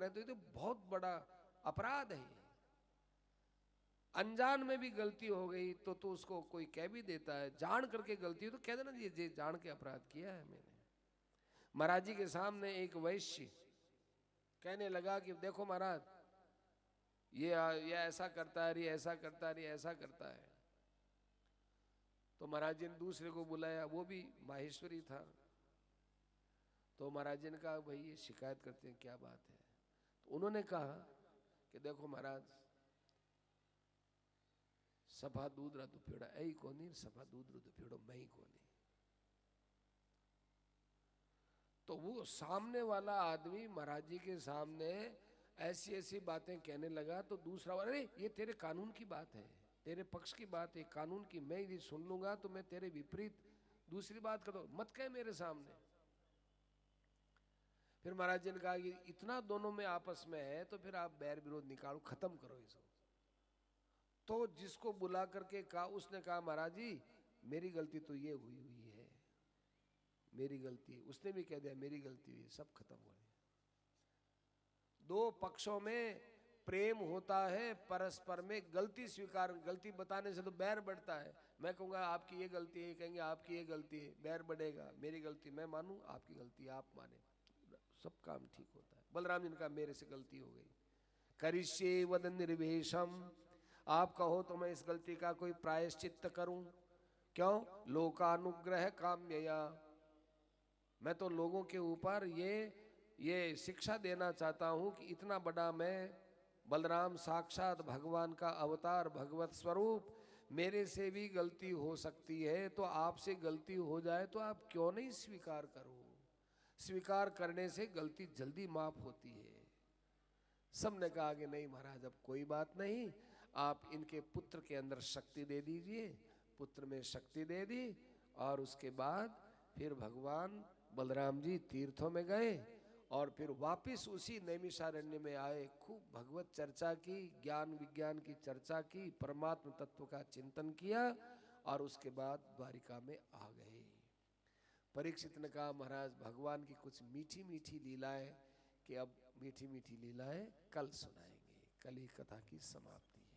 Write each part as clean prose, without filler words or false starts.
तो ये तो बहुत बड़ा अपराध है। अनजान में भी गलती हो गई तो उसको कोई कह भी देता है, जान करके गलती हो तो कह देना ये जान के अपराध किया है मैंने। महाराज जी के सामने एक वैश्य कहने लगा कि देखो महाराज ये ऐसा करता है, ये ऐसा करता है, ये ऐसा करता है। तो महाराज जी ने दूसरे को बुलाया, वो भी माहेश्वरी था। तो महाराज जी ने कहा भाई ये शिकायत करते हैं, क्या बात है? तो उन्होंने कहा कि देखो महाराज सभा दूध रा दुपेड़ा ऐ कोनी, सभा दूध रो दुपेड़ो मैं ही कोनी। तो वो सामने वाला आदमी महाराज जी के सामने ऐसी ऐसी बातें कहने लगा। तो दूसरा वाला, अरे ये तेरे कानून की बात है, तेरे पक्ष की बात है, कानून की, मैं यदि सुन लूंगा तो मैं तेरे विपरीत दूसरी बात कर, मत कह मेरे सामने। फिर महाराज जी ने कहा कि इतना दोनों में आपस में है तो फिर आप बैर विरोध निकालो, खत्म करो इसको। तो जिसको बुला करके कहा, उसने कहा महाराज जी मेरी गलती तो ये हुई है, मेरी गलती। उसने भी कह दिया मेरी गलती हुई, सब खत्म हो गया। दो पक्षों में प्रेम होता है, परस्पर में गलती स्वीकार, गलती बताने से तो बैर बढ़ता है। मैं कहूंगा आपकी ये गलती है, कहेंगे आपकी ये गलती है, बैर बढ़ेगा। मेरी गलती मैं मानूं, आपकी गलती आप माने, सब काम ठीक होता है। बलराम जी ने कहा मेरे से गलती हो गई। करिष्ये वद निर्वेशम, आप कहो तो मैं इस गलती का कोई प्रायश्चित्त करूं। क्यों? लोकानुग्रह काम्यया, मैं तो लोगों के ऊपर ये शिक्षा देना चाहता हूं कि इतना बड़ा मैं बलराम साक्षात भगवान का अवतार, भगवत स्वरूप, मेरे से भी गलती हो सकती है। तो आपसे गलती हो जाए तो आप क्यों नहीं स्वीकार करो? स्वीकार करने से गलती जल्दी माफ होती है। सबने कहा कि नहीं महाराज अब कोई बात नहीं, आप इनके पुत्र के अंदर शक्ति दे दीजिए। पुत्र में शक्ति दे दी और उसके बाद फिर भगवान बलराम जी तीर्थों में गए और फिर वापिस उसी नैमिषारण्य में आए। खूब भगवत चर्चा की, ज्ञान विज्ञान की चर्चा की, परमात्म तत्व का चिंतन किया और उसके बाद द्वारिका में आ गए। परीक्षित ने कहा महाराज भगवान की कुछ मीठी मीठी लीलाएं, कि अब मीठी मीठी लीलाएं कल सुनाएंगे, कल ही कथा की समाप्ति है।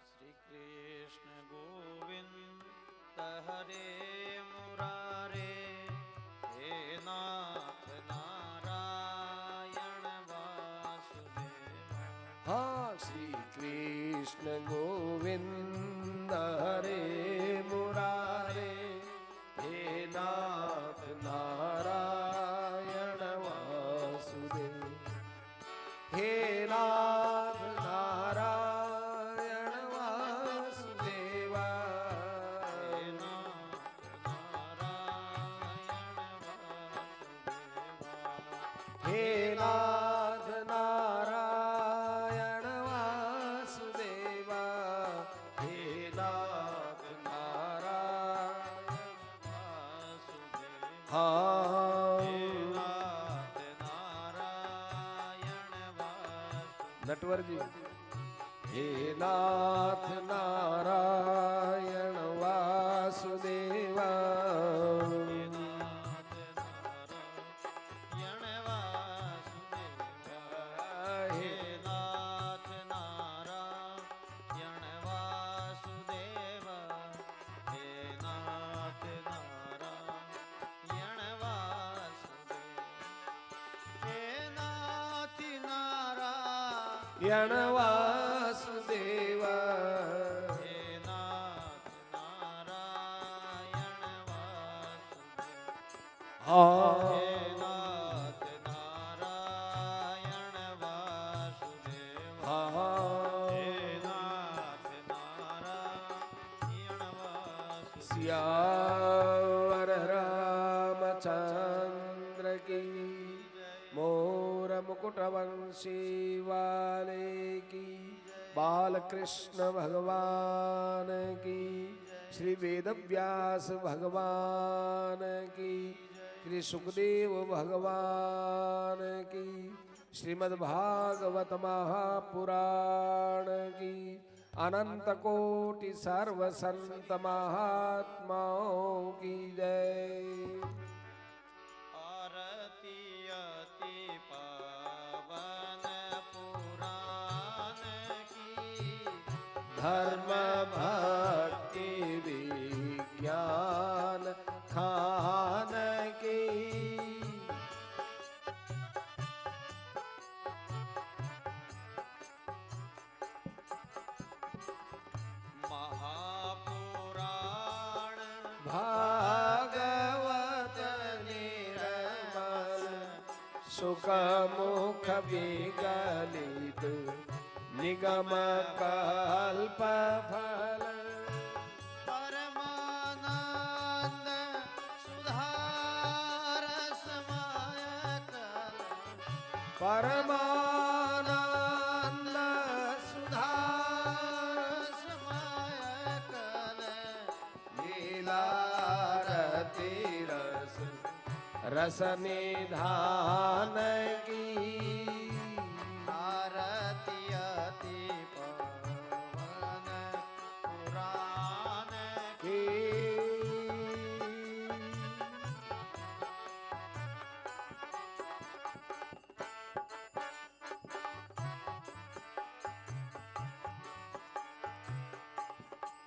श्री कृष्ण गोविंद हरे मुरारे, हे नाथ नारायण वासुदेव। हाँ, श्री कृष्ण गोविंद हरे मुरारे, हे नाथ नारायण वासुदेव। हे नाथ नारायण वासुदेवा, हे नाथ नारायण वासुदेवा। हे नाथ नारायण वासुदेवा, हे नाथ नारायण वासुदेवा। हाँ। हे नाथ नारायण वासुदेवा। नटवर जी, हे नाथ नारायण वासुदेवा, हे नाथ नारायण वासुदेवा। हे नाथ नारायण वासुदेवा। हे नाथ नारायण वासुदेवा। हे नाथ यण वासुदेवा, हे नाथ नारायण वासुदेवा। हाँ। हे नाथ नारायण वासुदेवा। हाँ। हे नाथ नारायण वासुदेवा। सियावर रामचंद्र की, मोर मुकुट वंशी वाले की, बालकृष्ण भगवान की, श्री वेद व्यास भगवान की, श्री सुखदेव भगवान की, श्रीमद् भागवत महापुराण की, अनंत कोटि सर्व संत महात्माओं की जय। आरती धर्म भक्ति विज्ञान खान की महापुराण भागवत निर्मल सुख मुख विगलित निगम कल्प फल परमानंद सुधार समायक परमानंद सुधार समायक लीला रति रस रस निधान की आरती अति पवन पुराण की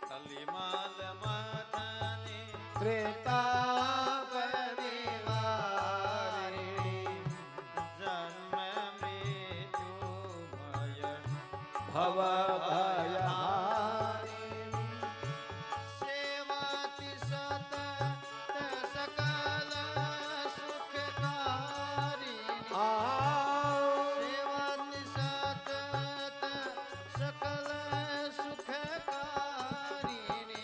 कलिमाल मथने त्रेताप निवारिणी जन्म मृत्युमय भव भयहारिणी सेवाति सतत सकल सुखकारिणी सेवाति सतत सकल सुखकारिणी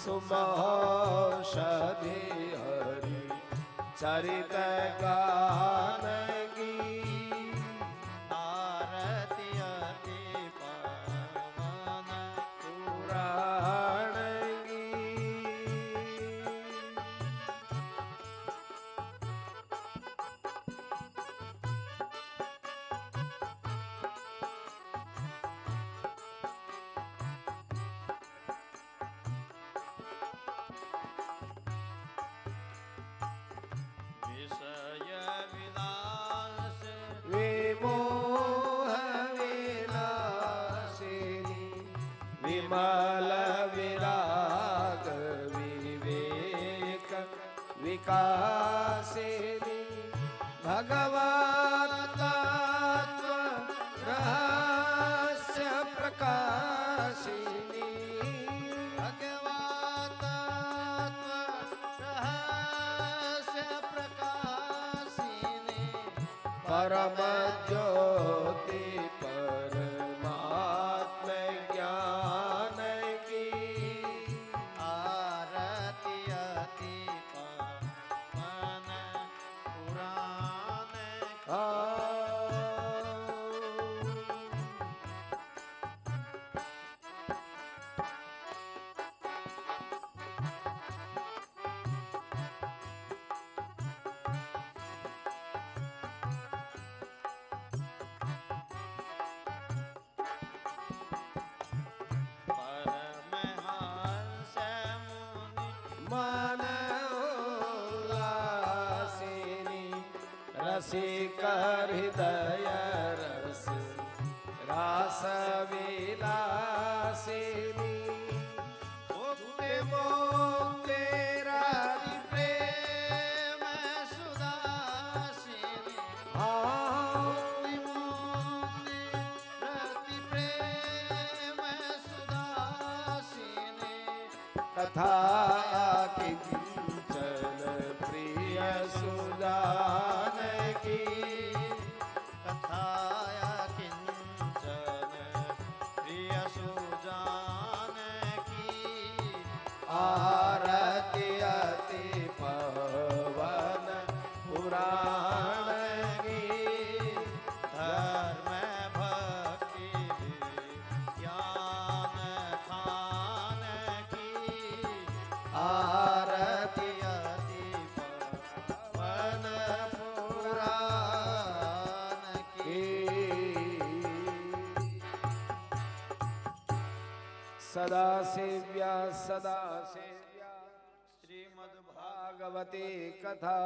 सुमौषधि हरि चरित गान की आरती अति पवन पुराण की विषय विलास विमोह विनाशिनी विमल विराग विवेक विकासिनी भगवत तत्व रहस्य प्रकाशिनी भगवत रहस्य प्रकाशिनी परम ज्योति परमात्म ज्ञान की आरती अति पवन पुराण परमहंस मुनि मन उल्लासिनी रसिक हृदय रस रास विलासिनी मुक्ति मुक्ति राधि प्रेम सुदासिनी मुक्ति मुक्ति रति प्रेम सुदासिनी कथा किंचन प्रिय सुदान की कथाया किंचन प्रिय सुजान की आरती अति पवन पुराण की धर्म भक्ति ज्ञान खान की आरती अति पवन पुराण की सदा सेव्या श्रीमद्भागवते कथा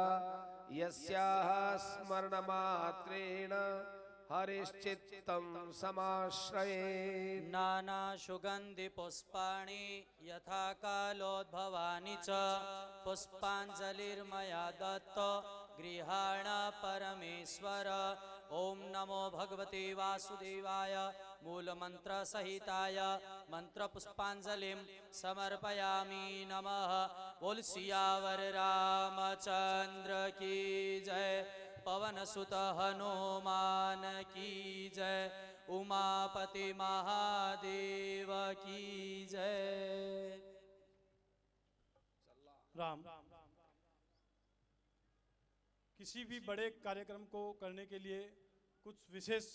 यस्याः स्मरणमात्रेण हरिश्चित्तं समाश्रये नाना सुगंधि पुष्पाणि यथा कालोद्भवानि च पुष्पांजलिर्मया दत्त गृहाण परमेश्वर। ओम नमो भगवते वासुदेवाय मूलमंत्र सहिताय मंत्र पुष्पांजलिं समर्पयामि। नमः। बोल सियावर रामचंद्र की जय, पवन सुत हनुमान की जय, उमापति महादेव की जय। राम। किसी भी बड़े कार्यक्रम को करने के लिए कुछ विशेष